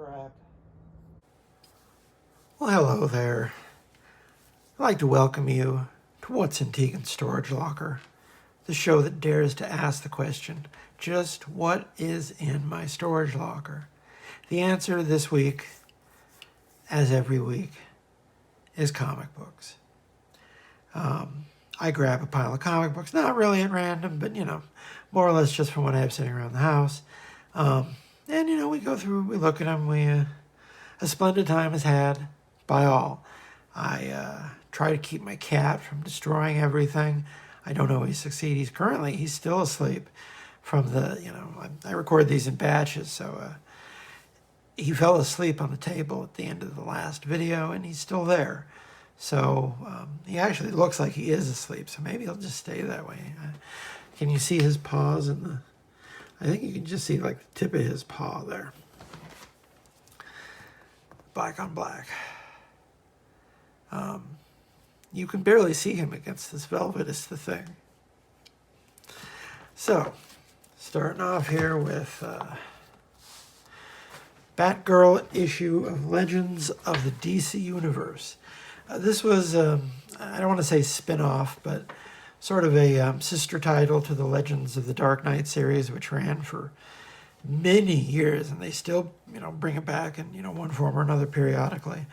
crap. Well, hello there. I'd like to welcome you to What's in Tegan's Storage Locker, the show that dares to ask the question, just what is in my storage locker? The answer this week, as every week, is comic books. I grab a pile of comic books, not really at random, but, more or less just from what I have sitting around the house. And, we go through, we look at them, a splendid time is had by all. I try to keep my cat from destroying everything. I don't always succeed. He's still asleep from I record these in batches, so he fell asleep on the table at the end of the last video, and he's still there. So he actually looks like he is asleep, so maybe he'll just stay that way. Can you see his paws I think you can just see like the tip of his paw there. Black on black. You can barely see him against this velvet is the thing. So, starting off here with Batgirl issue of Legends of the DC Universe. This was, I don't want to say spin-off, but sort of a sister title to the Legends of the Dark Knight series, which ran for many years, and they still, bring it back in, one form or another periodically.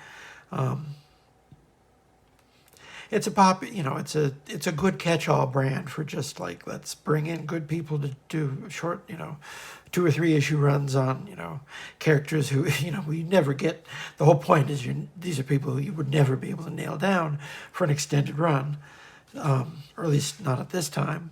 It's a it's a good catch-all brand for just like, let's bring in good people to do short, 2 or 3 issue runs on, characters who, we never get. The whole point is these are people who you would never be able to nail down for an extended run, or at least not at this time.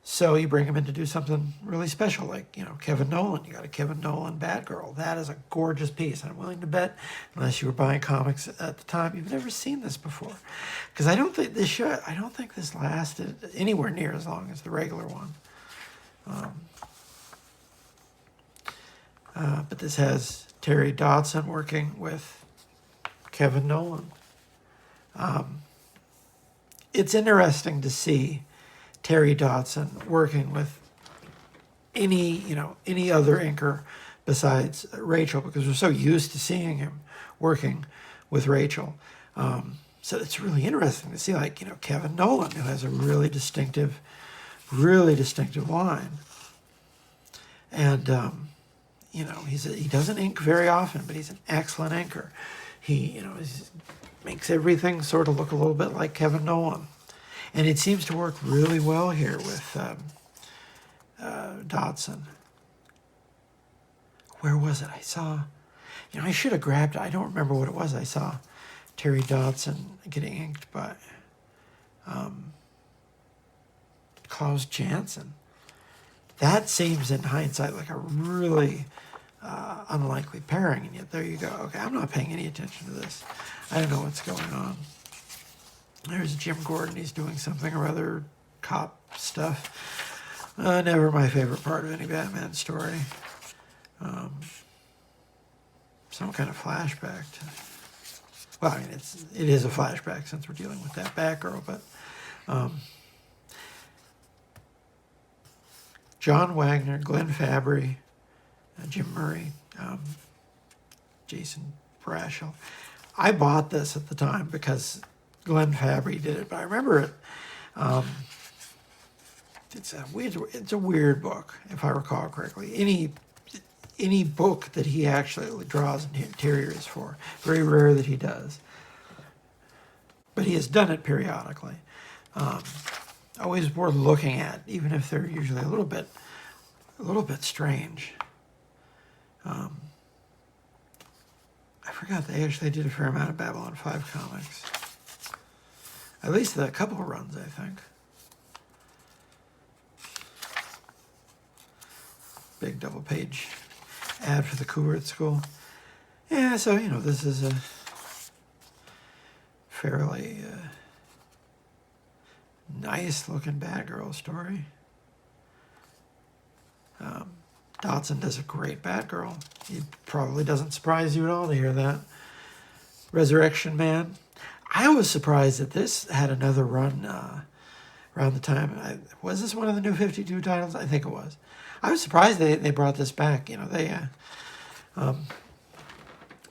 So you bring them in to do something really special, like, Kevin Nolan. You got a Kevin Nolan Batgirl. That is a gorgeous piece. I'm willing to bet, unless you were buying comics at the time, you've never seen this before. Because I don't think this lasted anywhere near as long as the regular one. But this has Terry Dodson working with Kevin Nolan. It's interesting to see Terry Dodson working with any other inker besides Rachel, because we're so used to seeing him working with Rachel. So it's really interesting to see, Kevin Nolan, who has a really distinctive line. And, he doesn't ink very often, but he's an excellent inker. He, makes everything sort of look a little bit like Kevin Nolan. And it seems to work really well here with Dodson. Where was it? I saw, I should have grabbed it. I don't remember what it was. I saw Terry Dodson getting inked by Klaus Janson. That seems, in hindsight, like a really unlikely pairing, and yet there you go. Okay, I'm not paying any attention to this. I don't know what's going on. There's Jim Gordon. He's doing something or other cop stuff. Never my favorite part of any Batman story. Some kind of flashback to... Well, I mean, it is a flashback since we're dealing with that Batgirl, but... John Wagner, Glenn Fabry, Jim Murray, Jason Brashel. I bought this at the time because Glenn Fabry did it, but I remember it. It's a weird book, if I recall correctly. Any book that he actually draws interiors for, very rare that he does. But he has done it periodically. Always worth looking at, even if they're usually a little bit strange. I forgot they actually did a fair amount of Babylon 5 comics. At least a couple of runs, I think. Big double page ad for the Coolert School. Yeah, so, this is a fairly nice looking Batgirl story. Dodson does a great Batgirl. It probably doesn't surprise you at all to hear that. Resurrection Man. I was surprised that this had another run around the time. Was this one of the New 52 titles? I think it was. I was surprised they brought this back. They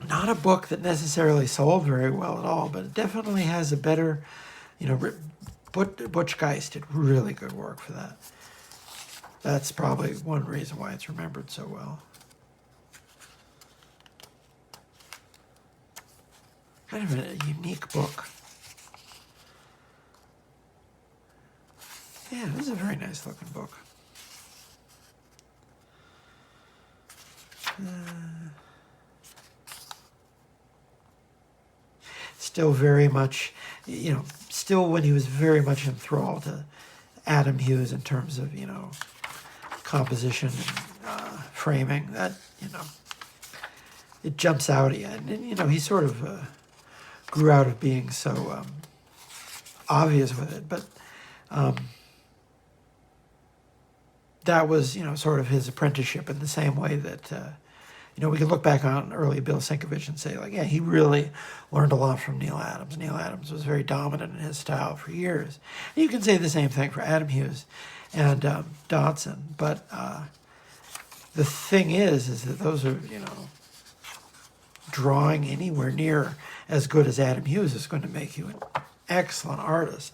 Not a book that necessarily sold very well at all, but it definitely has a better, you know, Butch Geist did really good work for that. That's probably one reason why it's remembered so well. Kind of a unique book. Yeah, this is a very nice looking book. Still very much, you know, still when he was very much enthralled to Adam Hughes in terms of, you know, composition and framing. That, you know, it jumps out at you. And you know, he sort of grew out of being so obvious with it. But that was, you know, sort of his apprenticeship in the same way that, you know, we can look back on early Bill Sienkiewicz and say, like, yeah, he really learned a lot from Neil Adams. Neil Adams was very dominant in his style for years. And you can say the same thing for Adam Hughes and Dodson. But the thing is that those are, you know, drawing anywhere near as good as Adam Hughes is going to make you an excellent artist.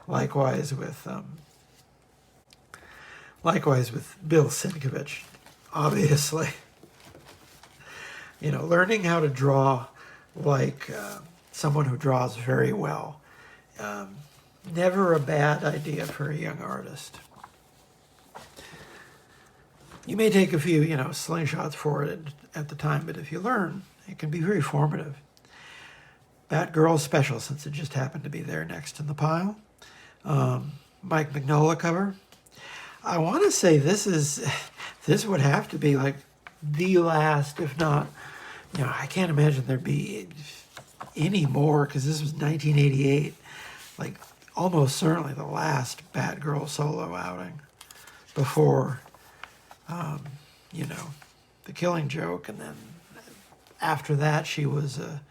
Likewise with Bill Sienkiewicz, obviously. You know, learning how to draw like someone who draws very well. Never a bad idea for a young artist. You may take a few, you know, slingshots for it at the time, but if you learn, it can be very formative. Batgirl special, since it just happened to be there next in the pile. Mike Mignola cover. I want to say this would have to be like the last, if not, you know, I can't imagine there'd be any more, because this was 1988, like almost certainly the last Batgirl solo outing before, you know, The Killing Joke. And then after that, she was a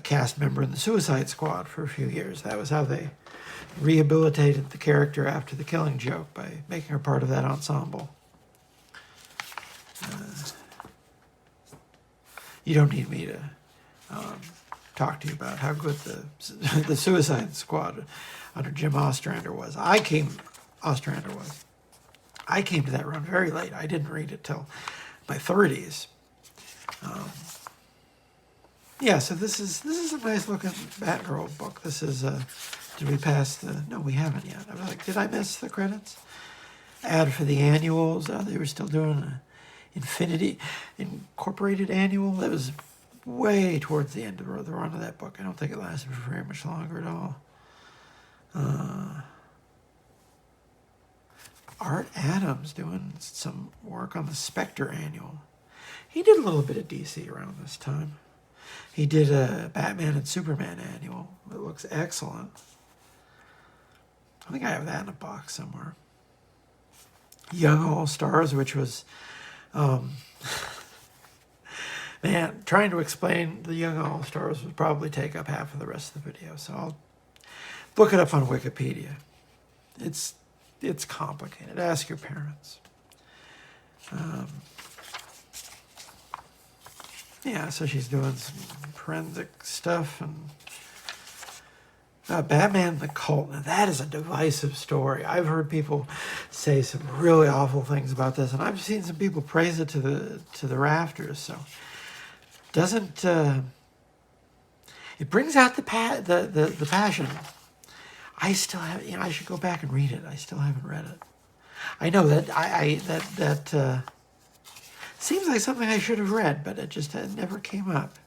cast member in the Suicide Squad for a few years. That was how they rehabilitated the character after The Killing Joke, by making her part of that ensemble. You don't need me to talk to you about how good the Suicide Squad under Jim Ostrander was. I came to that run very late. I didn't read it till my 30s. Yeah, so this is a nice looking Batgirl book. This is did we pass the? No, we haven't yet. I was like, did I miss the credits? Ad for the annuals. They were still doing an Infinity Incorporated annual. That was way towards the end of the run of that book. I don't think it lasted for very much longer at all. Art Adams doing some work on the Spectre annual. He did a little bit of DC around this time. He did a Batman and Superman annual. It looks excellent. I think I have that in a box somewhere. Young All-Stars, which was, man, trying to explain the Young All-Stars would probably take up half of the rest of the video, so I'll look it up on Wikipedia. It's complicated. Ask your parents. Yeah, so she's doing some forensic stuff, and Batman the Cult. Now that is a divisive story. I've heard people say some really awful things about this, and I've seen some people praise it to the rafters. So doesn't it brings out the passion? I still have, you know, I should go back and read it. I still haven't read it. I know that that seems like something I should have read, but it just never came up.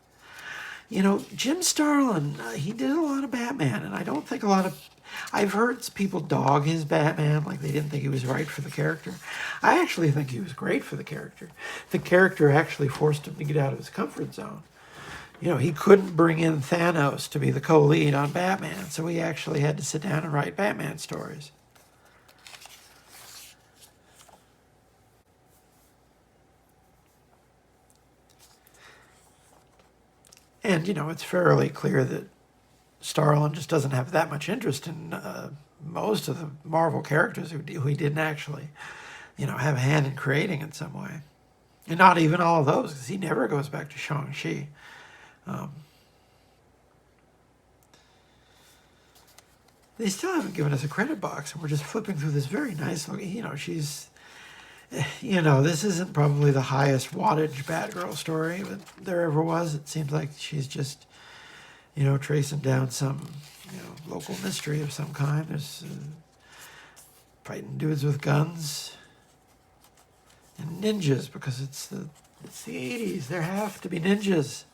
You know, Jim Starlin, he did a lot of Batman, and I don't think I've heard people dog his Batman, like they didn't think he was right for the character. I actually think he was great for the character. The character actually forced him to get out of his comfort zone. You know, he couldn't bring in Thanos to be the co-lead on Batman, so he actually had to sit down and write Batman stories. And, you know, it's fairly clear that Starlin just doesn't have that much interest in most of the Marvel characters who he didn't actually, you know, have a hand in creating in some way. And not even all of those, because he never goes back to Shang-Chi. They still haven't given us a credit box, and we're just flipping through this very nice looking, this isn't probably the highest wattage Batgirl story that there ever was. It seems like she's just, tracing down some, local mystery of some kind. There's fighting dudes with guns and ninjas, because it's the 80s. There have to be ninjas.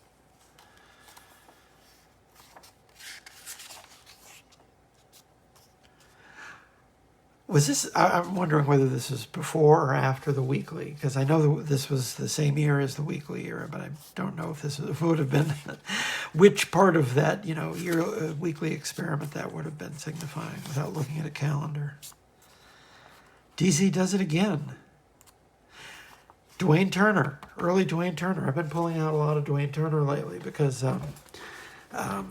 Was this, I'm wondering whether this was before or after the weekly, because I know this was the same year as the weekly era, but I don't know if this would have been, which part of that, year weekly experiment that would have been signifying without looking at a calendar. DC does it again. Dwayne Turner, early Dwayne Turner. I've been pulling out a lot of Dwayne Turner lately because, well,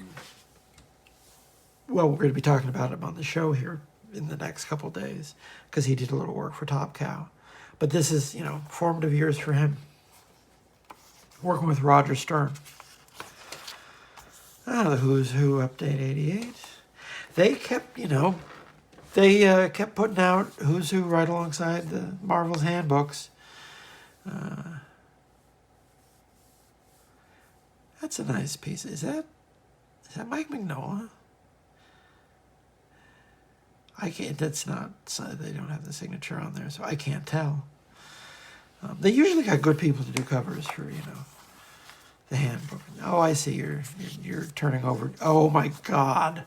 we're going to be talking about him on the show here in the next couple of days, because he did a little work for Top Cow. But this is, formative years for him. Working with Roger Stern. The Who's Who Update 88. They kept, they kept putting out Who's Who right alongside the Marvel's handbooks. That's a nice piece. Is that Mike Mignola? I can't, that's not, they don't have the signature on there, so I can't tell. They usually got good people to do covers for, the handbook. Oh, I see, you're turning over. Oh my God.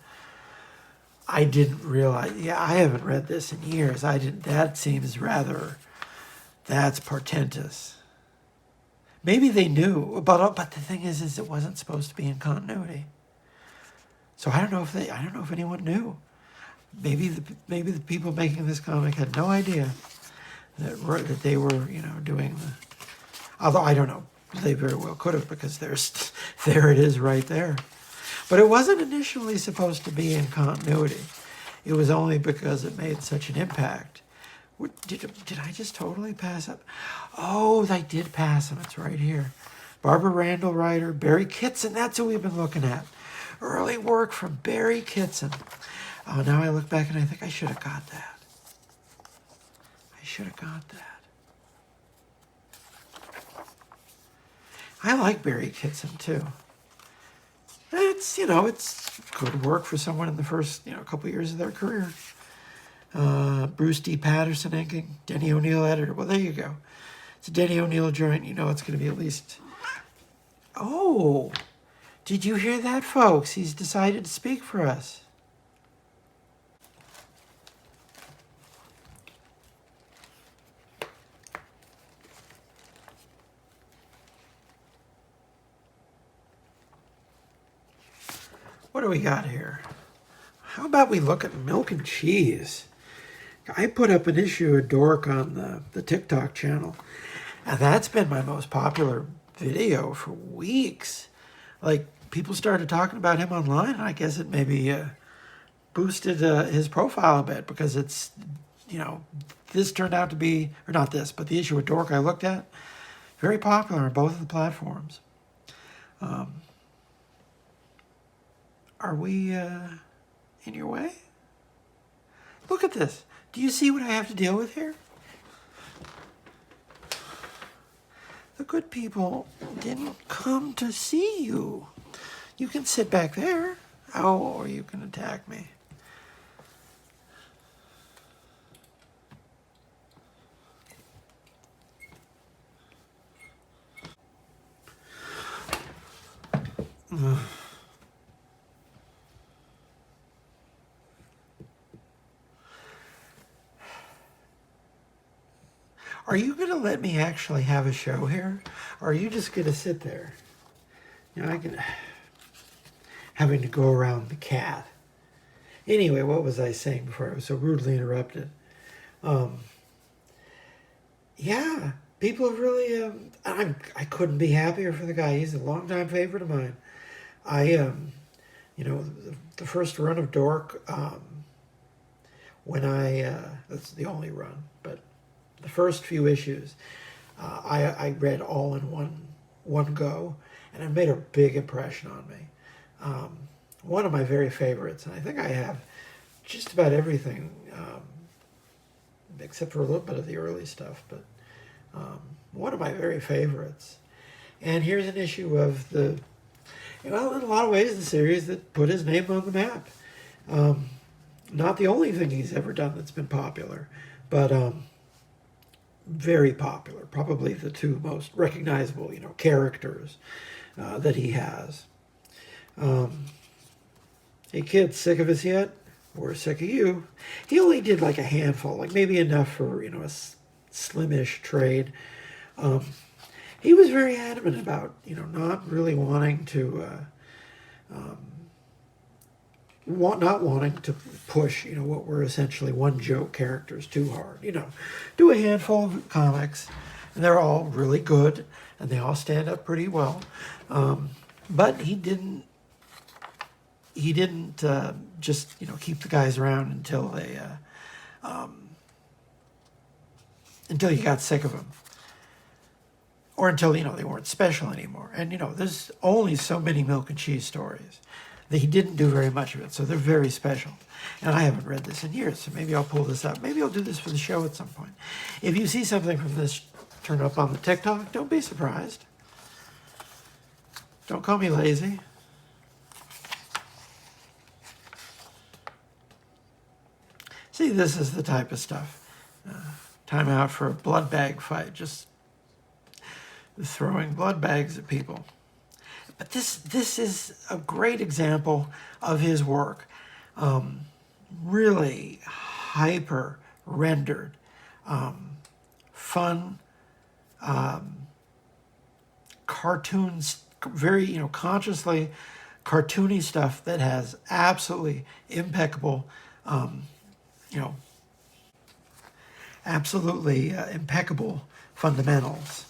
I didn't realize, I haven't read this in years. That seems rather, that's portentous. Maybe they knew, but the thing is it wasn't supposed to be in continuity. So I don't know if anyone knew. Maybe the people making this comic had no idea that they were, doing the. Although I don't know, they very well could have, because there it is right there. But it wasn't initially supposed to be in continuity. It was only because it made such an impact. Did I just totally pass up? Oh, I did pass him. It's right here. Barbara Randall writer, Barry Kitson. That's who we've been looking at. Early work from Barry Kitson. Oh, now I look back and I think I should have got that. I like Barry Kitson too. It's, it's good work for someone in the first, couple years of their career. Bruce D. Patterson inking, Denny O'Neil editor. Well, there you go. It's a Denny O'Neil joint. It's going to be at least. Oh, did you hear that, folks? He's decided to speak for us. What do we got here? How about we look at milk and cheese? I put up an issue of Dork on the TikTok channel, and that's been my most popular video for weeks. Like, people started talking about him online, and I guess it maybe boosted his profile a bit, because it's, this turned out to be, or not this, but the issue of Dork I looked at, very popular on both of the platforms. Are we in your way? Look at this. Do you see what I have to deal with here? The good people didn't come to see you. You can sit back there. Oh, or you can attack me. Are you going to let me actually have a show here? Or are you just going to sit there? I can... Having to go around the cat. Anyway, what was I saying before I was so rudely interrupted? Yeah, people have really... I couldn't be happier for the guy. He's a longtime favorite of mine. The first run of Dork, when that's the only run, but the first few issues, I read all in one go, and it made a big impression on me. One of my very favorites, and I think I have just about everything, except for a little bit of the early stuff, but one of my very favorites. And here's an issue of well, in a lot of ways, the series that put his name on the map. Not the only thing he's ever done that's been popular, but very popular. Probably the two most recognizable, characters that he has. Hey kids, sick of us yet? We're sick of you. He only did like a handful, like maybe enough for a slimish trade. He was very adamant about not really wanting to not wanting to push what were essentially one joke characters too hard. Do a handful of comics, and they're all really good, and they all stand up pretty well. But he didn't just keep the guys around until you got sick of them, or until they weren't special anymore. And there's only so many milk and cheese stories that he didn't do very much of it, so they're very special. And I haven't read this in years, so maybe I'll pull this up. Maybe I'll do this for the show at some point. If you see something from this turn up on the TikTok, don't be surprised. Don't call me lazy. See, this is the type of stuff. Time out for a blood bag fight, just throwing blood bags at people. But this is a great example of his work. Really hyper rendered, fun, cartoons, very consciously cartoony stuff that has absolutely impeccable, impeccable fundamentals.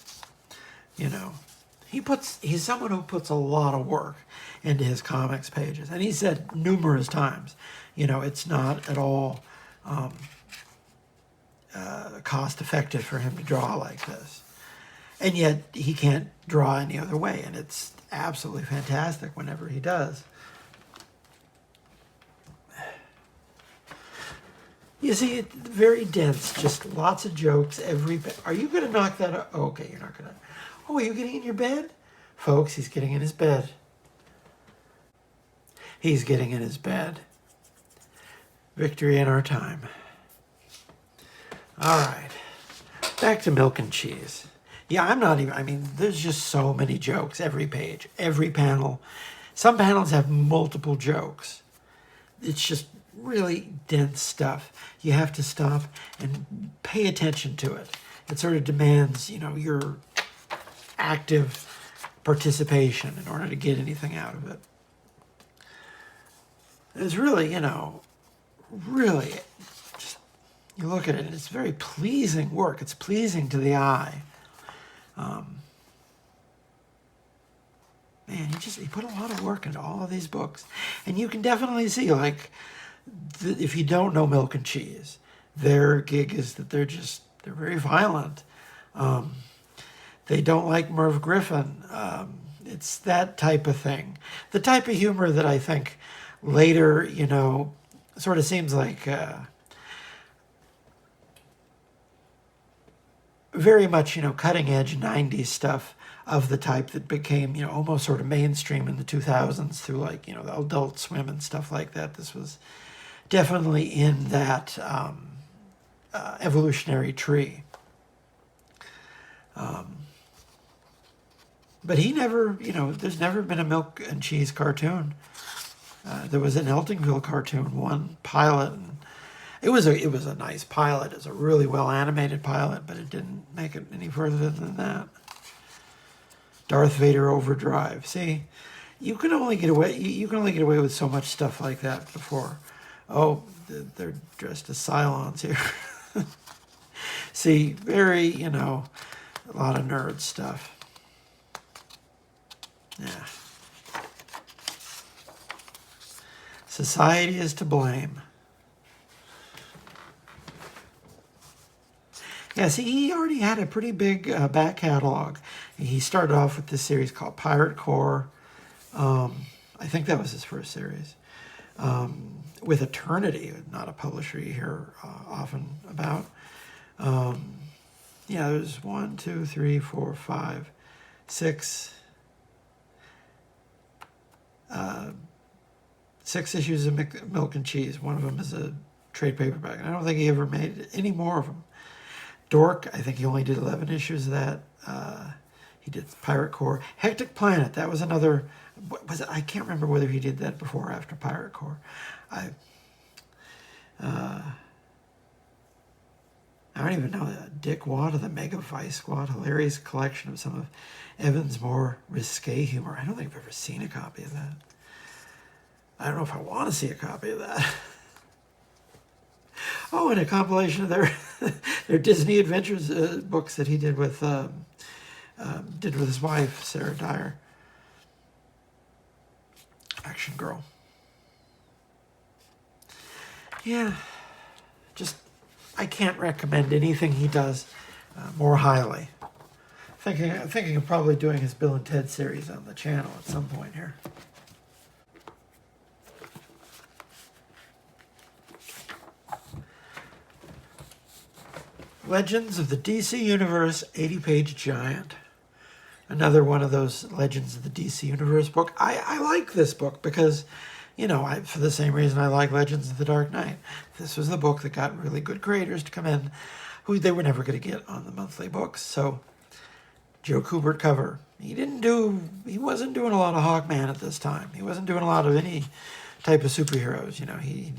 He's someone who puts a lot of work into his comics pages. And he said numerous times, it's not at all cost effective for him to draw like this. And yet he can't draw any other way. And it's absolutely fantastic whenever he does. You see, it's very dense, just lots of jokes. Are you going to knock that out? Oh, okay, you're not going to. Oh, are you getting in your bed? Folks, he's getting in his bed. He's getting in his bed. Victory in our time. All right. Back to milk and cheese. Yeah, there's just so many jokes every page, every panel. Some panels have multiple jokes. It's just really dense stuff. You have to stop and pay attention to it. It sort of demands, your active participation in order to get anything out of it. It's really, really, just, you look at it, and it's very pleasing work. It's pleasing to the eye. Man, he put a lot of work into all of these books. And you can definitely see, if you don't know Milk and Cheese, their gig is that they're very violent. They don't like Merv Griffin. It's that type of thing. The type of humor that I think later, sort of seems like very much, cutting edge 90s stuff of the type that became, almost sort of mainstream in the 2000s through the Adult Swim and stuff like that. This was definitely in that evolutionary tree. But he never, there's never been a Milk and Cheese cartoon. There was an Eltingville cartoon, one pilot, and it was a nice pilot. It's a really well animated pilot, but it didn't make it any further than that. Darth Vader Overdrive. See, you can only get away with so much stuff like that before. Oh, they're dressed as Cylons here. See, very, a lot of nerd stuff. Yeah. Society is to blame. Yeah, see, he already had a pretty big back catalog. He started off with this series called Pirate Corps. I think that was his first series. With Eternity, not a publisher you hear often about. Yeah, there's 1, 2, 3, 4, 5, 6. 6 issues of Milk and Cheese. One of them is a trade paperback. And I don't think he ever made any more of them. Dork, I think he only did 11 issues of that. He did Pirate Corps. Hectic Planet, that was another. Was it? I can't remember whether he did that before or after Pirate Corps. I don't even know that. Dick Wad of the Mega Vice Squad, hilarious collection of some of Evans' more risque humor. I don't think I've ever seen a copy of that. I don't know if I want to see a copy of that. Oh, and a compilation of their Disney Adventures books that he did with his wife, Sarah Dyer. Action Girl. Yeah, just I can't recommend anything he does more highly. Thinking of probably doing his Bill and Ted series on the channel at some point here. Legends of the DC Universe 80-page giant. Another one of those Legends of the DC Universe book. I like this book because, you know, for the same reason I like Legends of the Dark Knight. This was the book that got really good creators to come in who they were never going to get on the monthly books. So, Joe Kubert cover. He wasn't doing a lot of Hawkman at this time. He wasn't doing a lot of any type of superheroes. You know, he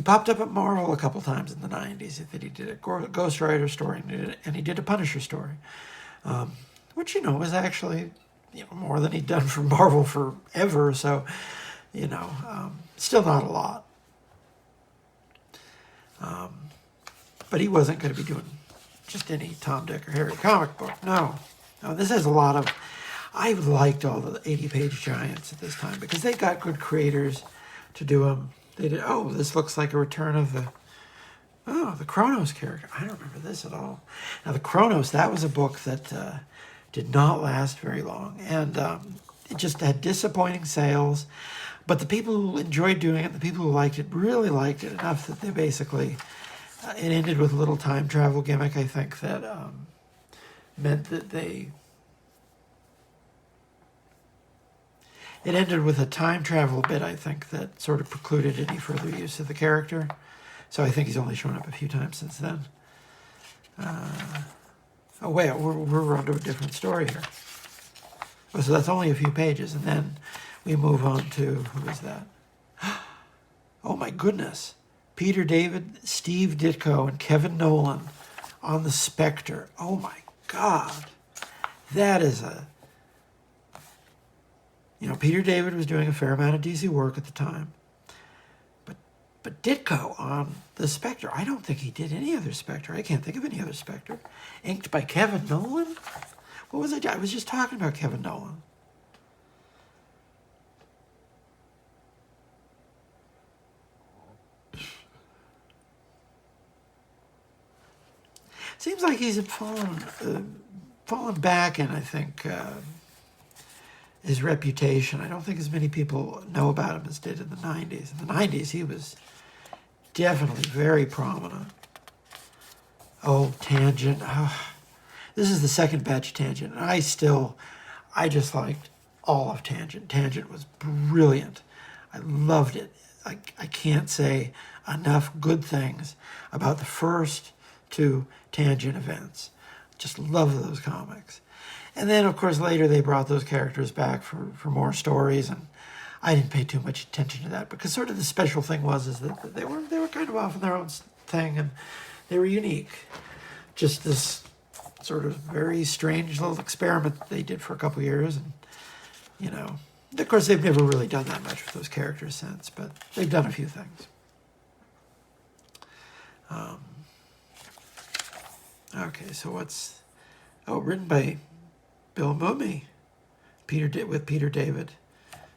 popped up at Marvel a couple times in the 90s. He did a Ghost Rider story and he did a Punisher story. Which, you know, was actually, you know, more than he'd done for Marvel forever. So, you know, still not a lot. But he wasn't going to be doing just any Tom, Dick, or Harry comic book. No, this has a lot of. I liked all the 80-page giants at this time because they got good creators to do them. They did. Oh, this looks like a return of the Kronos character. I don't remember this at all. Now the Kronos, that was a book that did not last very long, and it just had disappointing sales. But the people who enjoyed doing it, the people who liked it, really liked it enough that they basically. It ended with a little time travel gimmick, I think, that meant that they. It ended with a time travel bit, I think, that sort of precluded any further use of the character. So I think he's only shown up a few times since then. Oh, wait, we're on to a different story here. Oh, so that's only a few pages, and then we move on to, who is that? Oh, my goodness. Peter David, Steve Ditko, and Kevin Nolan on the Spectre. Oh, my God. That is a... You know, Peter David was doing a fair amount of DC work at the time. But Ditko on the Spectre, I don't think he did any other Spectre. I can't think of any other Spectre. Inked by Kevin Nolan? What was I was just talking about Kevin Nolan. Seems like he's fallen back in, I think, his reputation. I don't think as many people know about him as did in the 90s. In the 90s, he was definitely very prominent. Oh, Tangent. Oh, this is the second batch of Tangent. And I just liked all of Tangent. Tangent was brilliant. I loved it. I can't say enough good things about the first two Tangent events. Just love those comics. And then, of course, later they brought those characters back for more stories, and I didn't pay too much attention to that because sort of the special thing is that they were kind of off in their own thing, and they were unique. Just this sort of very strange little experiment that they did for a couple years, and you know, of course, they've never really done that much with those characters since, but they've done a few things. Okay, so what's written by Bill Mumy, with Peter David,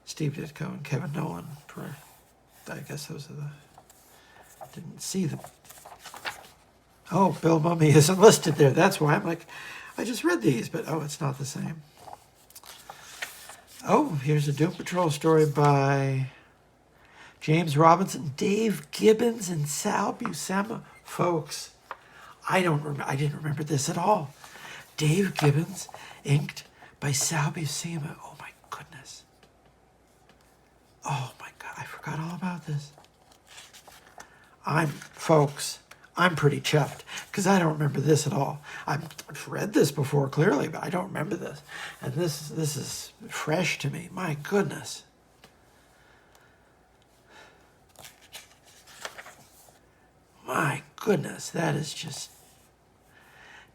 Steve Ditko, and Kevin Nolan. I guess those are didn't see the Oh, Bill Mummy isn't listed there. That's why I'm like, I just read these, but oh, it's not the same. Oh, here's a Doom Patrol story by James Robinson, Dave Gibbons, and Sal Buscema. Folks, I didn't remember this at all. Dave Gibbons, inked by Sal Buscema. Oh my goodness. Oh my God, I forgot all about this. Folks, I'm pretty chuffed because I don't remember this at all. I've read this before clearly, but I don't remember this. And this is fresh to me. My goodness. My goodness, that is just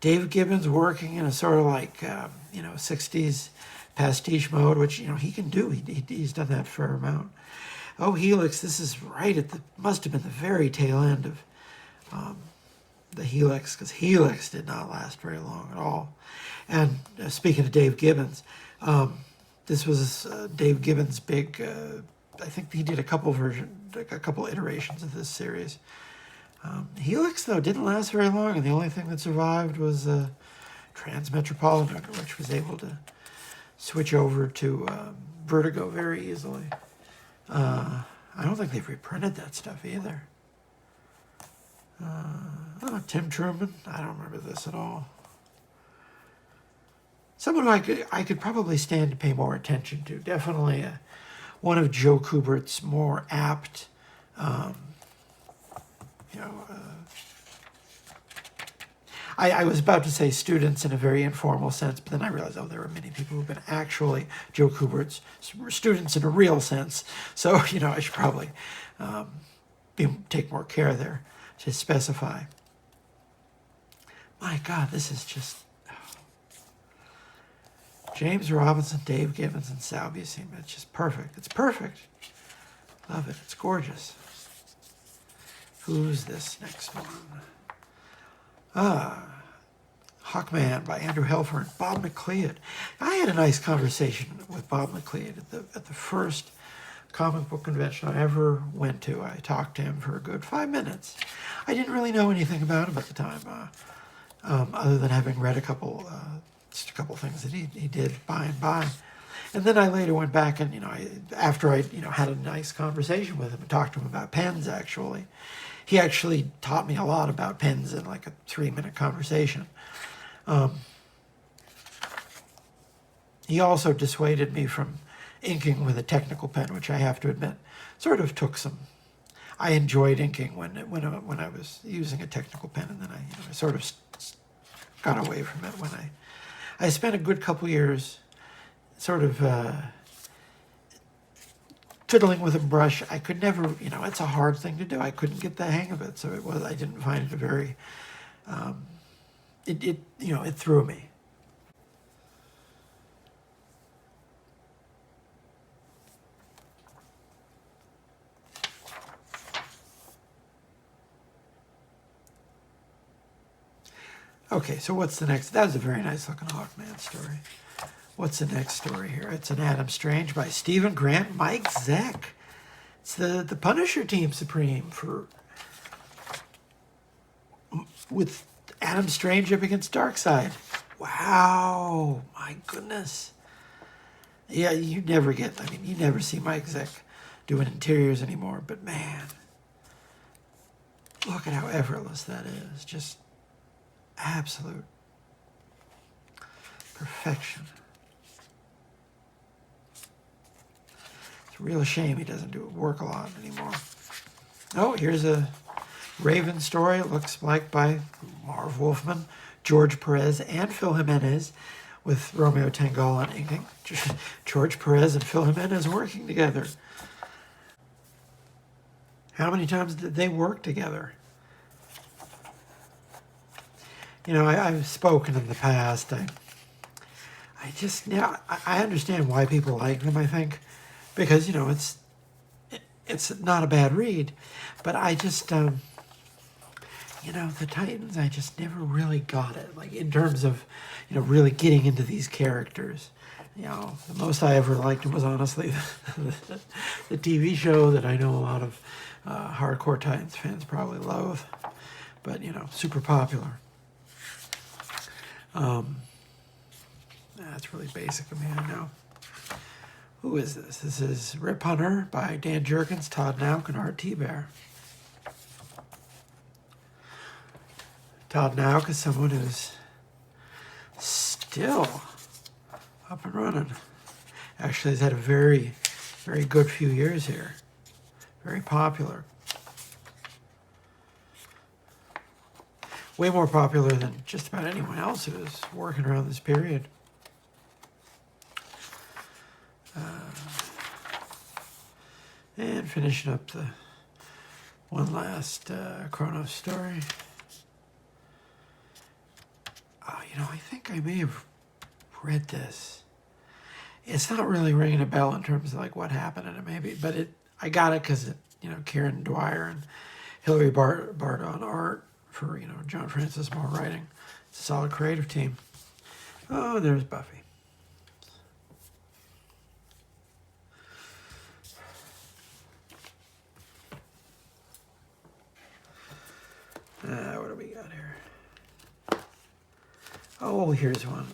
Dave Gibbons working in a sort of like, 60s pastiche mode, which, he can do. He's done that for a amount. Oh, Helix, this is right at must have been the very tail end of the Helix, because Helix did not last very long at all. And speaking of Dave Gibbons, this was Dave Gibbons' big, I think he did a couple iterations of this series. Helix, though, didn't last very long, and the only thing that survived was Transmetropolitan, which was able to switch over to Vertigo very easily. I don't think they've reprinted that stuff either. Tim Truman, I don't remember this at all. Someone who I could probably stand to pay more attention to. Definitely one of Joe Kubert's more apt, I was about to say students in a very informal sense, but then I realized, there are many people who've been actually Joe Kubert's students in a real sense. So, I should probably take more care there to specify. My God, this is just... James Robinson, Dave Gibbons, and Sal Buscema. It's just perfect. It's perfect. Love it. It's gorgeous. Who's this next one? Hawkman by Andrew Helfer and Bob McLeod. I had a nice conversation with Bob McLeod at the first comic book convention I ever went to. I talked to him for a good 5 minutes. I didn't really know anything about him at the time, other than having read just a couple things that he did by and by. And then I later went back and, after I, had a nice conversation with him and talked to him about pens, actually. He actually taught me a lot about pens in like a 3-minute conversation. He also dissuaded me from inking with a technical pen, which I have to admit sort of took some. I enjoyed inking when I was using a technical pen, and then I sort of got away from it when I spent a good couple years sort of fiddling with a brush. I could never, it's a hard thing to do. I couldn't get the hang of it, so I didn't find it a very, it threw me. Okay, so what's the next? That was a very nice looking Hawkman story. What's the next story here? It's an Adam Strange by Stephen Grant, Mike Zeck. It's the Punisher Team Supreme with Adam Strange up against Darkseid. Wow, my goodness. Yeah, you never see Mike Zeck doing interiors anymore, but man, look at how effortless that is. Just absolute perfection. It's a real shame he doesn't work a lot anymore. Oh, here's a Raven story. It looks like by Marv Wolfman, George Perez, and Phil Jimenez, with Romeo Tangal on inking. George Perez and Phil Jimenez working together. How many times did they work together? I've spoken in the past. I understand why people like them, I think, because, it's not a bad read, but I just, the Titans, I just never really got it, like, in terms of, really getting into these characters. The most I ever liked was honestly the TV show that I know a lot of hardcore Titans fans probably loathe. but, super popular. That's really basic of me, I know. Who is this? This is Rip Hunter by Dan Jurgens, Todd Nauk, and Art T-Bear. Todd Nauk is someone who's still up and running. Actually, he's had a very, very good few years here. Very popular. Way more popular than just about anyone else who was working around this period. And finishing up the one last Chronos story. I think I may have read this. It's not really ringing a bell in terms of like what happened in it, maybe, but I got it because Kieran Dwyer and Hilary Bard on art for John Francis Moore writing. It's a solid creative team. Oh, there's Buffy. What do we got here? Oh, here's one.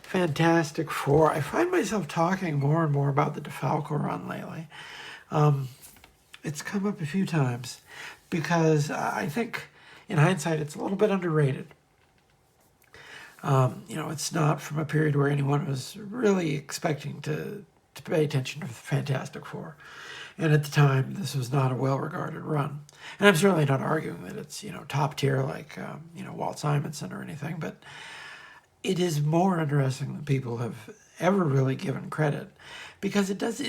Fantastic Four. I find myself talking more and more about the DeFalco run lately. It's come up a few times because I think, in hindsight, it's a little bit underrated. It's not from a period where anyone was really expecting to pay attention to the Fantastic Four. And at the time, this was not a well-regarded run. And I'm certainly not arguing that it's, top tier like, Walt Simonson or anything, but it is more interesting than people have ever really given credit because it does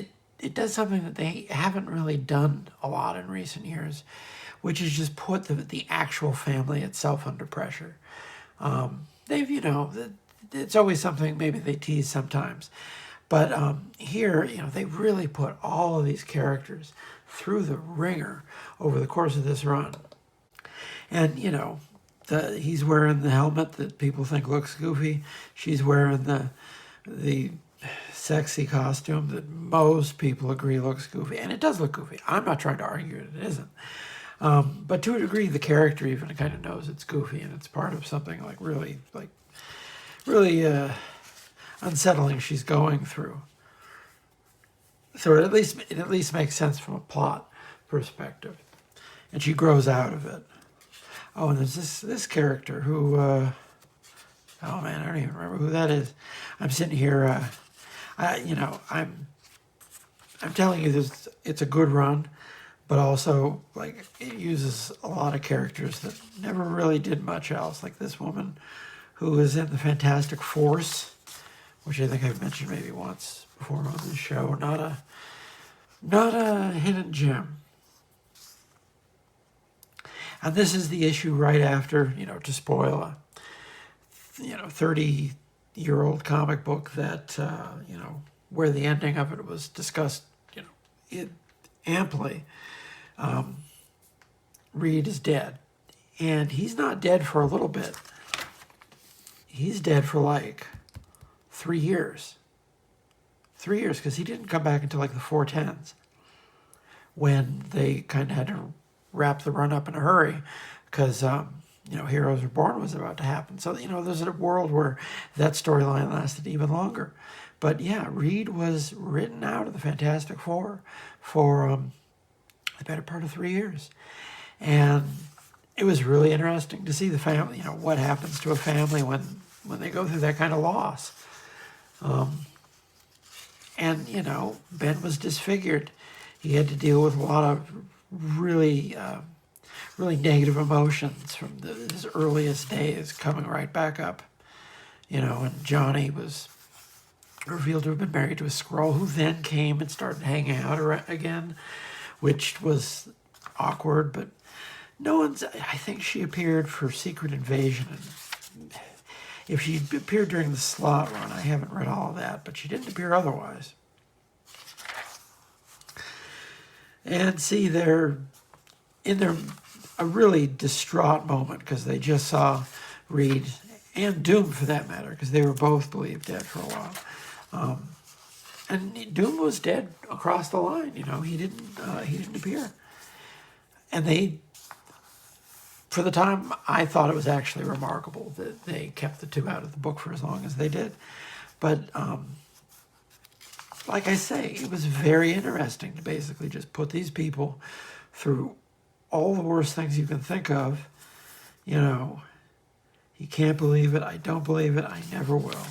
something that they haven't really done a lot in recent years, which is just put the actual family itself under pressure. It's always something maybe they tease sometimes. But here, they really put all of these characters through the ringer over the course of this run. And, he's wearing the helmet that people think looks goofy. She's wearing the sexy costume that most people agree looks goofy. And it does look goofy. I'm not trying to argue it isn't. But to a degree, the character even kind of knows it's goofy and it's part of something really unsettling she's going through. So it at least makes sense from a plot perspective. And she grows out of it. Oh, and there's this character who, oh man, I don't even remember who that is. I'm sitting here, I'm telling you this, it's a good run, but also, it uses a lot of characters that never really did much else. Like this woman who is in the Fantastic Force, which I think I've mentioned maybe once before on this show. Not a hidden gem. And this is the issue right after, to spoil a, 30-year-old comic book that, where the ending of it was discussed, amply. Reed is dead. And he's not dead for a little bit. He's dead for 3 years. 3 years, because he didn't come back until the 410s, when they kind of had to wrap the run up in a hurry, because Heroes Reborn was about to happen. So there's a world where that storyline lasted even longer. But yeah, Reed was written out of the Fantastic Four for the better part of 3 years, and it was really interesting to see the family. What happens to a family when they go through that kind of loss. And, Ben was disfigured. He had to deal with a lot of really negative emotions from his earliest days coming right back up. And Johnny was revealed to have been married to a Skrull who then came and started hanging out again, which was awkward, but I think she appeared for Secret Invasion, and if she appeared during the slot run, I haven't read all of that, but she didn't appear otherwise. And see, they're in a really distraught moment because they just saw Reed and Doom, for that matter, because they were both believed dead for a while. And Doom was dead across the line. He didn't appear. And they for the time, I thought it was actually remarkable that they kept the two out of the book for as long as they did. But like I say, it was very interesting to basically just put these people through all the worst things you can think of. You know, you can't believe it, I don't believe it, I never will.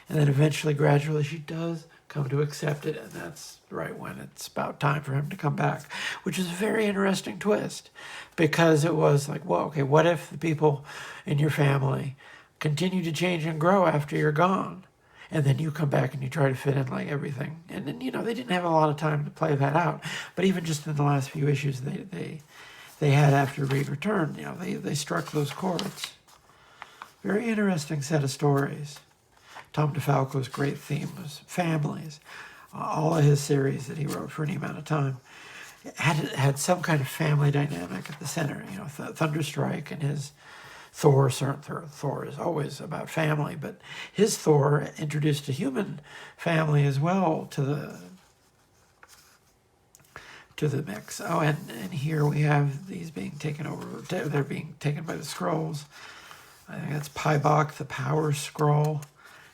And then eventually, gradually, she does come to accept it, and that's right when it's about time for him to come back, which is a very interesting twist, because it was like, well, okay, what if the people in your family continue to change and grow after you're gone? And then you come back and you try to fit in like everything. And then, you know, they didn't have a lot of time to play that out. But even just in the last few issues they had after Reed returned, you know, they struck those chords. Very interesting set of stories. Tom DeFalco's great theme was families. All of his series that he wrote for any amount of time had some kind of family dynamic at the center. You know, Thunderstrike and his Thor is always about family, but his Thor introduced a human family as well to the mix. Oh, and here we have these being taken over. They're being taken by the Skrulls. I think that's Pybok, the Power Skrull.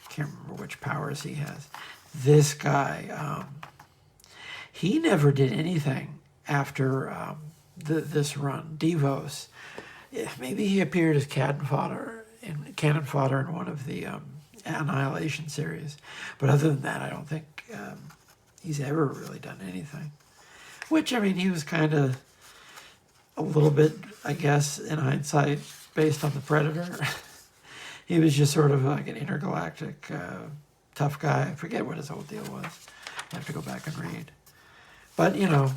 Can't remember which powers he has. This guy, he never did anything after this run. Devos. Maybe he appeared as cannon fodder in one of the Annihilation series, but other than that, I don't think he's ever really done anything. Which, I mean, he was kind of a little bit, I guess, in hindsight, based on the Predator. He was just sort of like an intergalactic tough guy. I forget what his whole deal was. I have to go back and read. But, you know,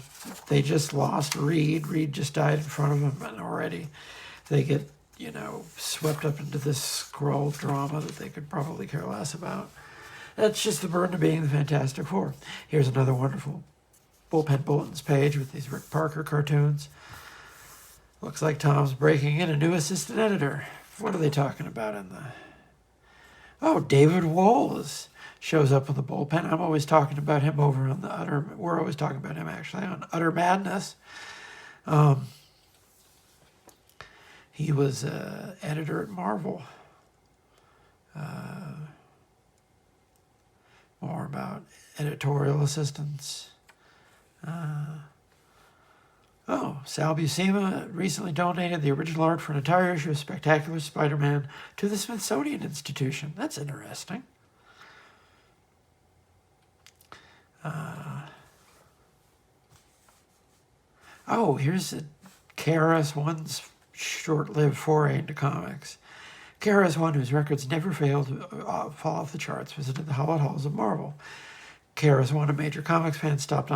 they just lost Reed. Reed just died in front of them, and already they get, you know, swept up into this Skrull drama that they could probably care less about. That's just the burden of being the Fantastic Four. Here's another wonderful Bullpen Bulletins page with these Rick Parker cartoons. Looks like Tom's breaking in a new assistant editor. What are they talking about in the... Oh, David Walls shows up in the bullpen. I'm always talking about him over on the Udder... We're always talking about him, actually, on Udder Madness. He was editor at Marvel. More about editorial assistants. Sal Buscema recently donated the original art for an entire issue of Spectacular Spider-Man to the Smithsonian Institution. That's interesting. Here's a KRS-One's short-lived foray into comics. KRS-One, whose records never failed to fall off the charts, visited the hallowed halls of Marvel. KRS-One, a major comics fan, stepped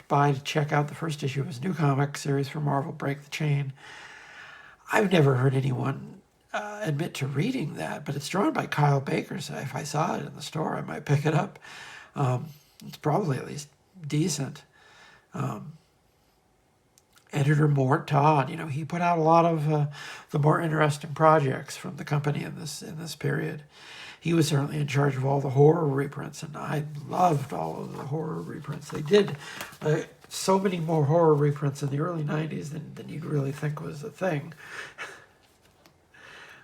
by to check out the first issue of his new comic series for Marvel, Break the Chain. I've never heard anyone admit to reading that, but it's drawn by Kyle Baker, so if I saw it in the store, I might pick it up. It's probably at least decent. Editor Mort Todd, you know, he put out a lot of the more interesting projects from the company in this period. He was certainly in charge of all the horror reprints, and I loved all of the horror reprints. They did so many more horror reprints in the early 90s than you'd really think was a thing.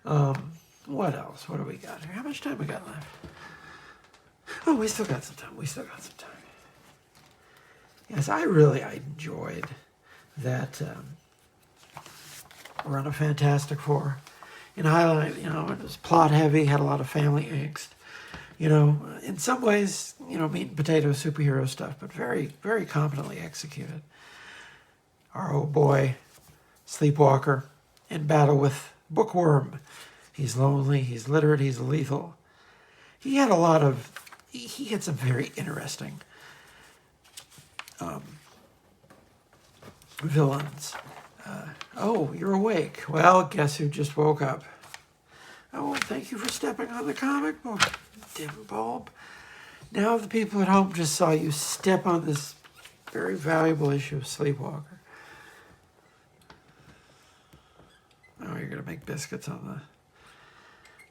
What else? What do we got here? How much time we got left? Oh, we still got some time. Yes, I enjoyed that run of Fantastic Four. In highlight, you know, it was plot heavy, had a lot of family angst. You know, in some ways, you know, meat and potato superhero stuff, but very, very competently executed. Our old boy, Sleepwalker, in battle with Bookworm. He's lonely, he's literate, he's lethal. He had some very interesting villains. You're awake. Well, guess who just woke up? Oh, thank you for stepping on the comic book, dim bulb. Now the people at home just saw you step on this very valuable issue of Sleepwalker. Oh, you're going to make biscuits on the...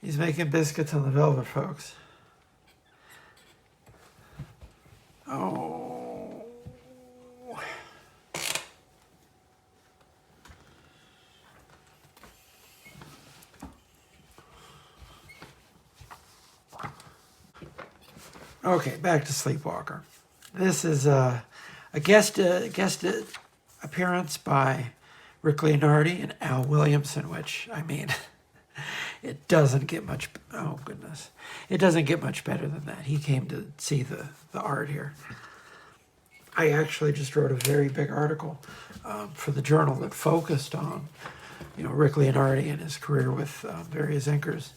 He's making biscuits on the Velvet folks. Oh... Okay, back to Sleepwalker. This is a guest appearance by Rick Leonardi and Al Williamson, which, I mean, it doesn't get much, oh goodness, it doesn't get much better than that. He came to see the art here. I actually just wrote a very big article for the journal that focused on, Rick Leonardi and his career with various inkers.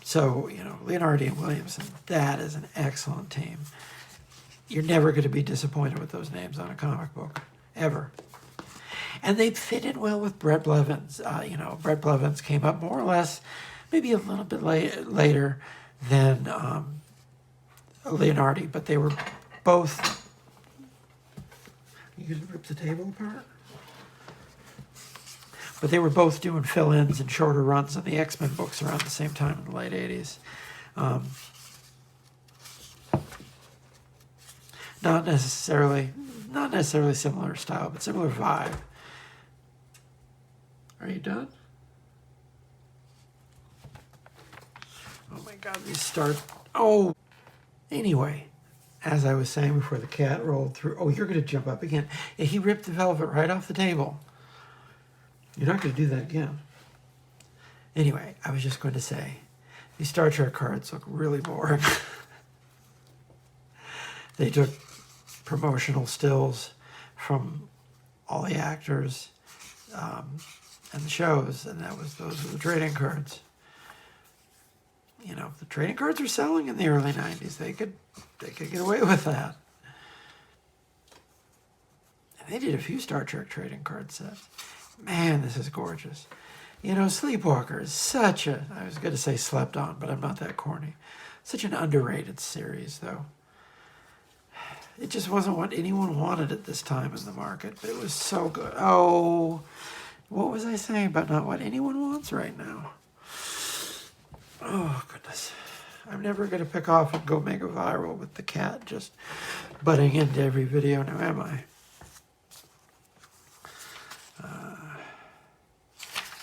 So, Leonardi and Williamson, that is an excellent team. You're never going to be disappointed with those names on a comic book, ever. And they fit in well with Brett Blevins. Brett Blevins came up more or less, maybe a little bit later than Leonardi, but they were both... You could rip the table apart? But they were both doing fill-ins and shorter runs on the X-Men books around the same time in the late 80s. Not necessarily similar style, but similar vibe. Are you done? Oh my God, these start... Oh! Anyway, as I was saying before the cat rolled through... Oh, you're going to jump up again. Yeah, he ripped the velvet right off the table. You're not going to do that again. Anyway, I was just going to say, these Star Trek cards look really boring. They took promotional stills from all the actors and the shows, and those were the trading cards. The trading cards were selling in the early 90s. They could get away with that. And they did a few Star Trek trading card sets. Man, this is gorgeous. Sleepwalker is such a, I was going to say slept on, but I'm not that corny. Such an underrated series, though. It just wasn't what anyone wanted at this time in the market, but it was so good. Oh, what was I saying about not what anyone wants right now? Oh, goodness. I'm never going to pick off and go mega viral with the cat just butting into every video now, am I?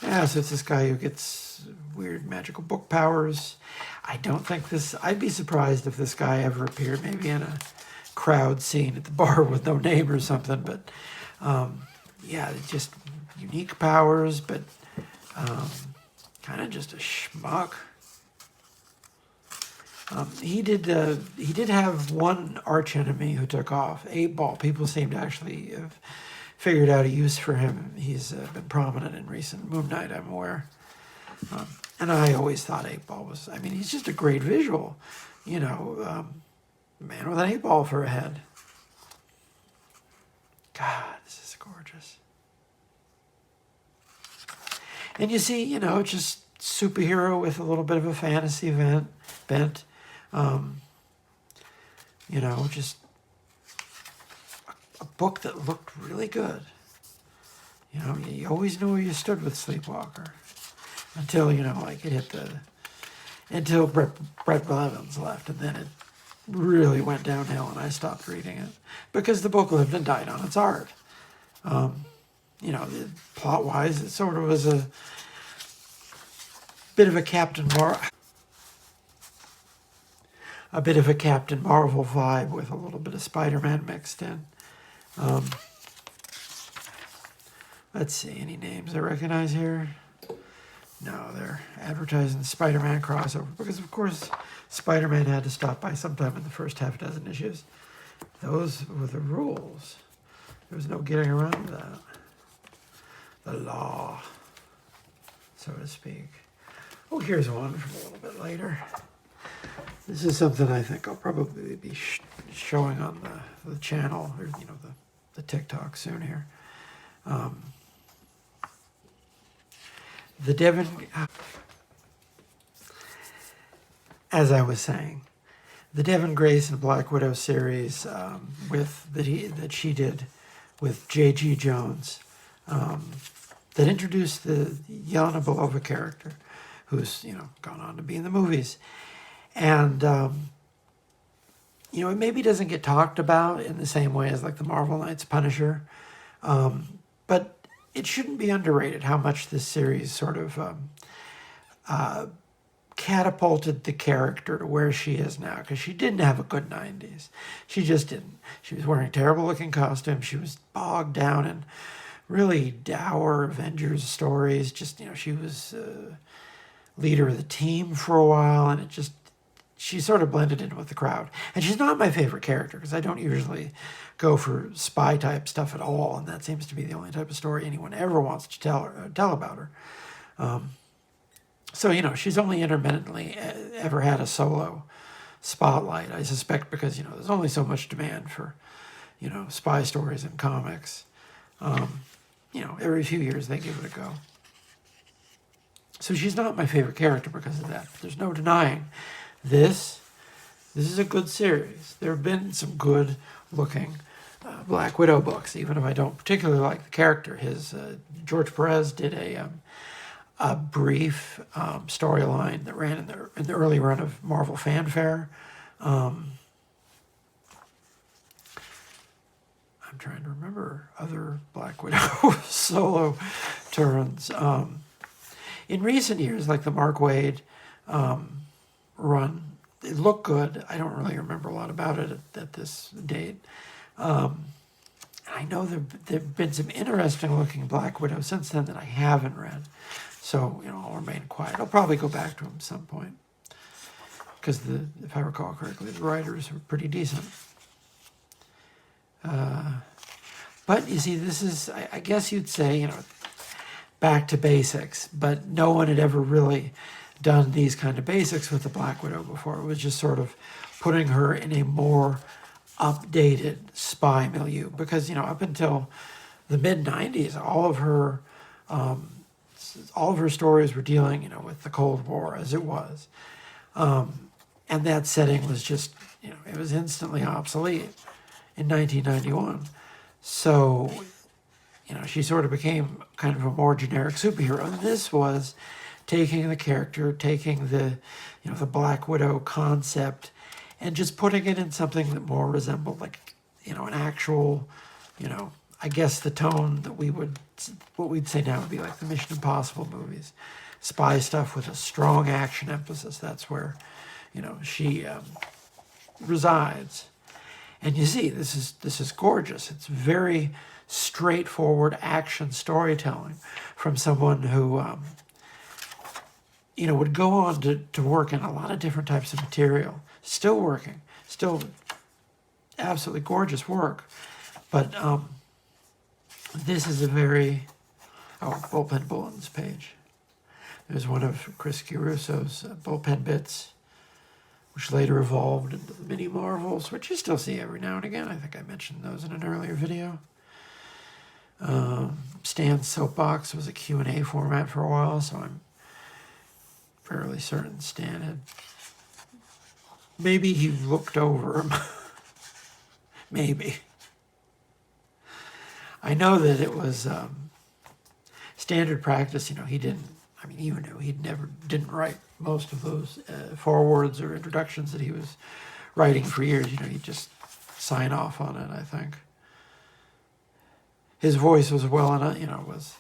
Yeah, so it's this guy who gets weird magical book powers. I don't think this... I'd be surprised if this guy ever appeared maybe in a crowd scene at the bar with no name or something. But, yeah, just unique powers, but kind of just a schmuck. He did have one arch enemy who took off, 8-Ball. People seem to actually have figured out a use for him. He's been prominent in recent Moon Knight, I'm aware. And I always thought 8-Ball was, I mean, he's just a great visual. Man with an 8-Ball for a head. God, this is gorgeous. And you see, just superhero with a little bit of a fantasy bent. Just a book that looked really good. You always knew where you stood with Sleepwalker. Until, it hit until Brett Blevins left, and then it really went downhill, and I stopped reading it. Because the book lived and died on its art. Plot-wise, it sort of was a bit of a Captain Marvel vibe with a little bit of Spider-Man mixed in. Let's see, any names I recognize here? No, they're advertising the Spider-Man crossover because, of course, Spider-Man had to stop by sometime in the first half dozen issues. Those were the rules. There was no getting around that. The law, so to speak. Oh, here's one from a little bit later. This is something I think I'll probably be showing on the channel, or the TikTok soon here. The Devon, as I was saying, the Devon Grace and Black Widow series that she did with J.G. Jones, that introduced the Yelena Belova character, who's gone on to be in the movies. And, it maybe doesn't get talked about in the same way as like the Marvel Knights Punisher. But it shouldn't be underrated how much this series sort of catapulted the character to where she is now, because she didn't have a good 90s. She just didn't. She was wearing terrible looking costumes. She was bogged down in really dour Avengers stories. Just, she was leader of the team for a while, and she sort of blended in with the crowd. And she's not my favorite character, because I don't usually go for spy type stuff at all, and that seems to be the only type of story anyone ever wants to tell about her. So, she's only intermittently ever had a solo spotlight, I suspect, because, there's only so much demand for, spy stories in comics. Every few years they give it a go. So she's not my favorite character because of that. But there's no denying this is a good series. There have been some good looking Black Widow books, even if I don't particularly like the character. George Perez did a brief storyline that ran in the early run of Marvel Fanfare. I'm trying to remember other Black Widow solo turns. In recent years, like the Mark Waid run, it looked good. I don't really remember a lot about it at this date. I know there have been some interesting looking Black Widow since then that I haven't read. So, I'll remain quiet. I'll probably go back to them at some point. Because, if I recall correctly, the writers were pretty decent. But, you see, this is, I guess you'd say, back to basics. But no one had ever really done these kind of basics with the Black Widow before. It was just sort of putting her in a more updated spy milieu. Because, up until the mid-90s, all of her stories were dealing, with the Cold War as it was. And that setting was just, it was instantly obsolete in 1991. So, she sort of became kind of a more generic superhero. And this was taking the character, taking the Black Widow concept, and just putting it in something that more resembled, like, an actual, I guess the tone that what we'd say now would be like the Mission Impossible movies. Spy stuff with a strong action emphasis. That's where, she resides. And you see, this is gorgeous. It's very straightforward action storytelling from someone who, would go on to work in a lot of different types of material. Still working. Still absolutely gorgeous work. But this is a very... bullpen bulletins page. There's one of Chris Chiarusso's bullpen bits, which later evolved into the mini Marvels, which you still see every now and again. I think I mentioned those in an earlier video. Stan's Soapbox was a Q&A format for a while, so I'm fairly certain Stan had... Maybe he looked over him. Maybe. I know that it was standard practice. He didn't... even though he didn't write most of those forewords or introductions that he was writing for years, he'd just sign off on it, I think. His voice was well enough, was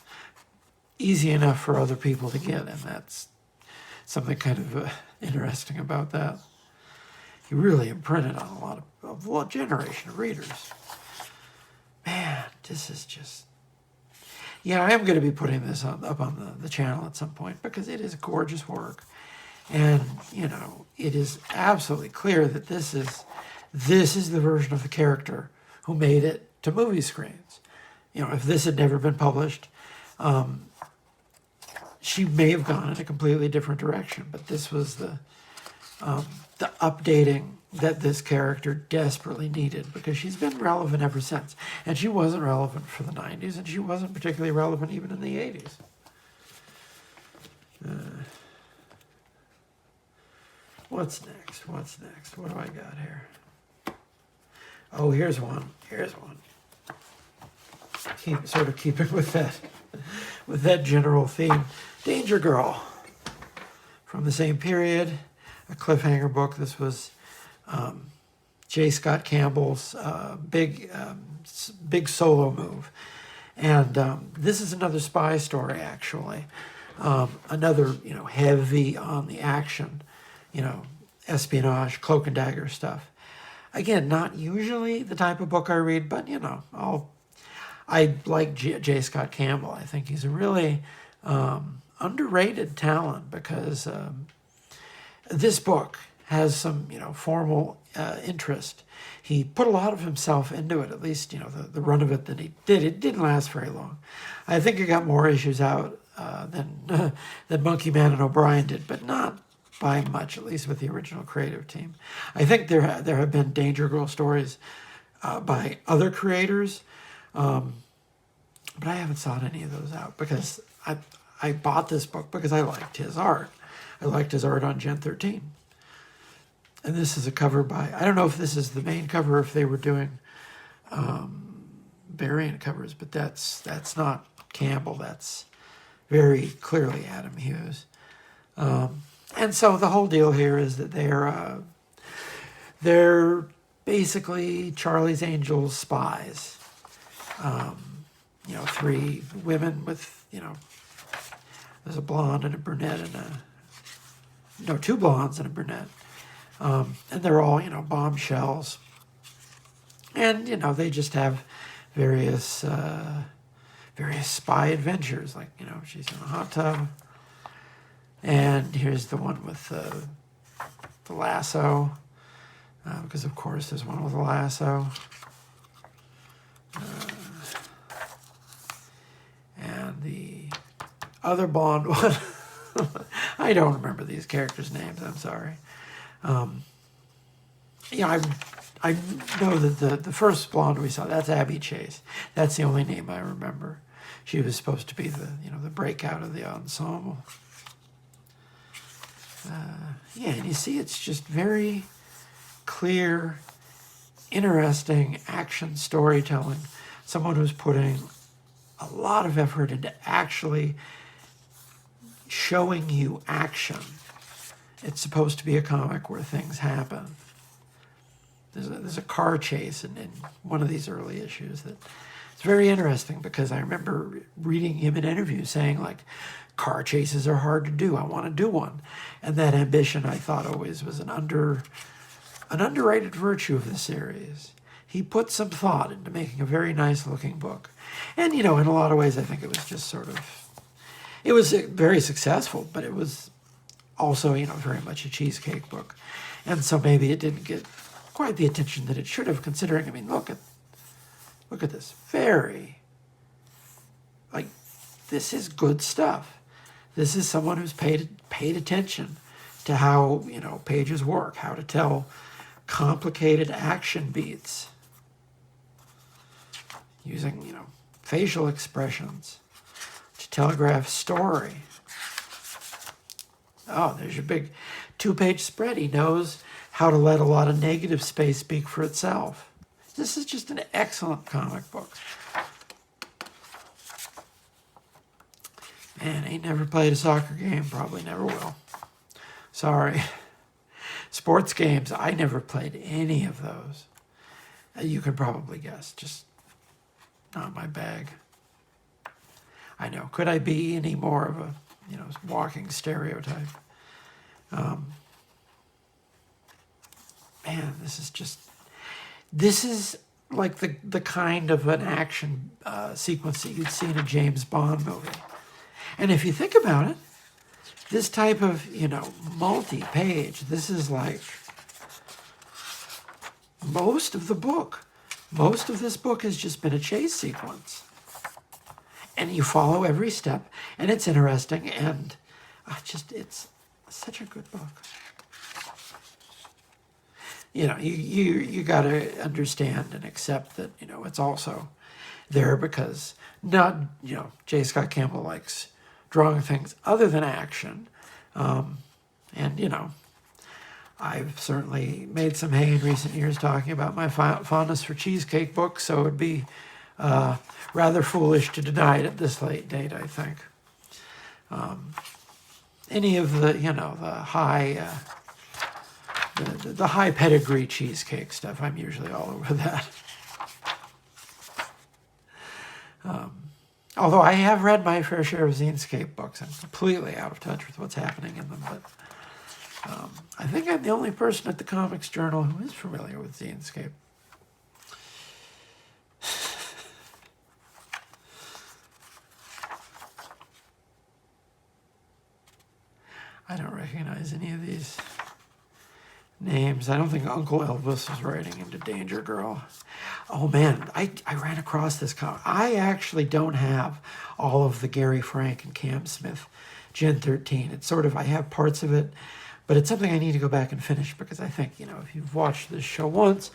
easy enough for other people to get, and that's something kind of interesting about that. He really imprinted on a generation of readers. Man, this is just... Yeah, I am going to be putting this up on the channel at some point because it is gorgeous work. And, it is absolutely clear that this is the version of the character who made it to movie screens. If this had never been published, she may have gone in a completely different direction. But this was the updating that this character desperately needed because she's been relevant ever since. And she wasn't relevant for the 90s, and she wasn't particularly relevant even in the 80s. What's next? What do I got here? Oh, here's one. Keeping with that general theme. Danger Girl. From the same period, a cliffhanger book. This was J. Scott Campbell's big solo move. And this is another spy story, actually. Another, heavy on the action, espionage, cloak and dagger stuff. Again, not usually the type of book I read, but, I like J. Scott Campbell. I think he's a really underrated talent because this book has some, formal interest. He put a lot of himself into it, at least, the run of it that he did. It didn't last very long. I think it got more issues out than Monkey Man and O'Brien did, but not by much, at least with the original creative team. I think there have been Danger Girl stories by other creators, but I haven't sought any of those out because I bought this book because I liked his art. I liked his art on Gen 13. And this is a cover by, I don't know if this is the main cover or if they were doing variant covers, but that's not Campbell. That's very clearly Adam Hughes. And so the whole deal here is that they're basically Charlie's Angels spies. 3 women with, there's a blonde and a brunette and 2 blondes and a brunette. And they're all, bombshells. And, they just have various spy adventures. Like, she's in a hot tub. And here's the one with the lasso. Because, of course, there's one with a lasso. And the other blonde one, I don't remember these characters' names, I'm sorry. I know that the first blonde we saw, that's Abby Chase. That's the only name I remember. She was supposed to be the breakout of the ensemble. And you see it's just very clear, interesting action storytelling. Someone who's putting a lot of effort into actually showing you action. It's supposed to be a comic where things happen. There's a car chase in one of these early issues that it's very interesting because I remember reading him in interviews saying, like, car chases are hard to do. I want to do one. And that ambition, I thought, always was an underrated virtue of the series. He put some thought into making a very nice-looking book. And, in a lot of ways, I think it was just it was very successful, but it was also, very much a cheesecake book. And so maybe it didn't get quite the attention that it should have, considering, look at this. This is good stuff. This is someone who's paid attention to how, pages work, how to tell complicated action beats using, facial expressions to telegraph story. Oh, there's your big 2-page spread. He knows how to let a lot of negative space speak for itself. This is just an excellent comic book. Man, ain't never played a soccer game, probably never will. Sorry. Sports games, I never played any of those. You can probably guess, just not my bag. I know. Could I be any more of a, walking stereotype? Man, this is like the kind of an action sequence that you'd see in a James Bond movie. And if you think about it, this type of, multi-page, this is like most of the book. Most of this book has just been a chase sequence. And you follow every step, and it's interesting, and it's such a good book. You got to understand and accept that, it's also there because J. Scott Campbell likes drawing things other than action. I've certainly made some hay in recent years talking about my fondness for cheesecake books, so it would be rather foolish to deny it at this late date, I think. Any of the, the high pedigree cheesecake stuff, I'm usually all over that. Although I have read my fair share of Zenescape books. I'm completely out of touch with what's happening in them. But I think I'm the only person at the Comics Journal who is familiar with Zenescape. I don't recognize any of these names. I don't think Uncle Elvis was writing into Danger Girl. Oh man, I ran across this comic. I actually don't have all of the Gary Frank and Cam Smith Gen 13. It's sort of, I have parts of it, but it's something I need to go back and finish because I think, if you've watched this show once,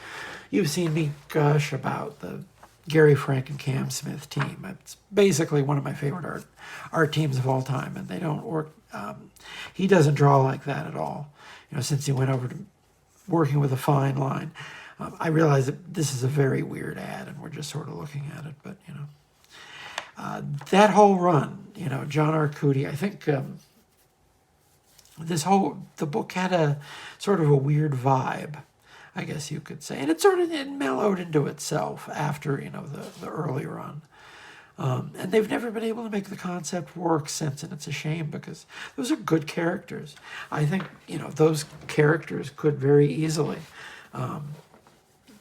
you've seen me gush about the Gary Frank and Cam Smith team. It's basically one of my favorite art teams of all time, and they don't work. He doesn't draw like that at all. Since he went over to working with a fine line, I realize that this is a very weird ad, and we're just sort of looking at it. But that whole run, John Arcudi, I think the book had a sort of a weird vibe, I guess you could say, and it mellowed into itself after the early run. And they've never been able to make the concept work since, and it's a shame because those are good characters. I think those characters could very easily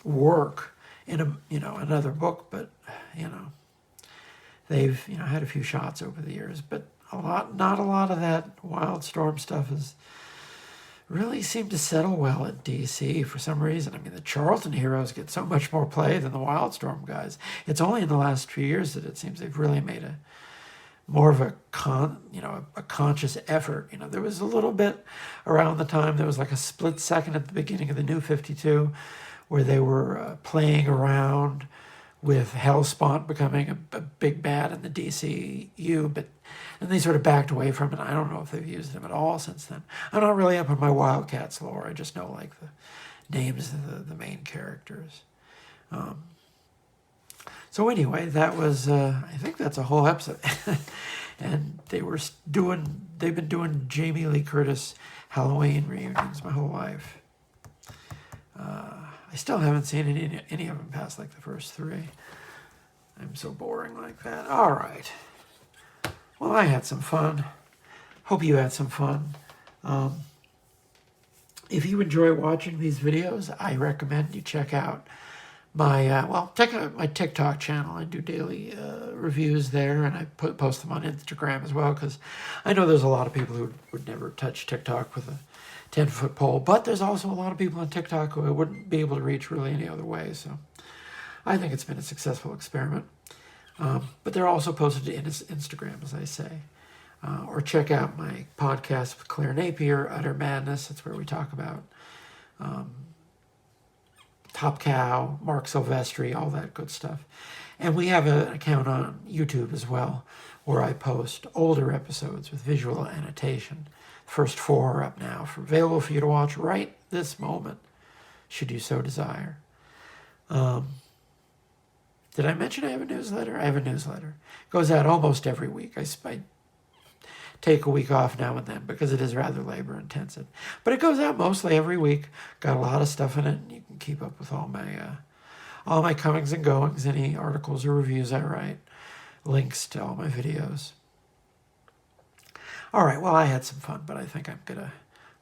work in another book, but they've had a few shots over the years, but not a lot of that Wildstorm stuff has really seemed to settle well at DC for some reason. I mean, the Charlton heroes get so much more play than the Wildstorm guys. It's only in the last few years that it seems they've really made more of a conscious effort. There was a little bit around the time, there was like a split second at the beginning of the New 52 where they were playing around with Hellspawn becoming a big bad in the DCU, but then they sort of backed away from it. I don't know if they've used him at all since then. I'm not really up on my Wildcats lore. I just know like the names of the main characters. So anyway, that was, I think that's a whole episode. And they've been doing Jamie Lee Curtis Halloween reunions my whole life. I still haven't seen any of them past like the first 3. I'm so boring like that. All right. Well, I had some fun. Hope you had some fun. If you enjoy watching these videos, I recommend you check out check out my TikTok channel. I do daily reviews there, and I post them on Instagram as well, because I know there's a lot of people who would never touch TikTok with a 10-foot pole, but there's also a lot of people on TikTok who I wouldn't be able to reach really any other way, so I think it's been a successful experiment. But they're also posted to Instagram, as I say. Or check out my podcast with Claire Napier, Udder Madness. That's where we talk about Top Cow, Mark Silvestri, all that good stuff. And we have an account on YouTube as well, where I post older episodes with visual annotation. The first 4 are up now, available for you to watch right this moment, should you so desire. Did I mention I have a newsletter? I have a newsletter. It goes out almost every week. I take a week off now and then because it is rather labor intensive. But it goes out mostly every week. Got a lot of stuff in it, and you can keep up with all my comings and goings, any articles or reviews I write, links to all my videos. All right, well, I had some fun, but I think I'm going to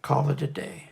call it a day.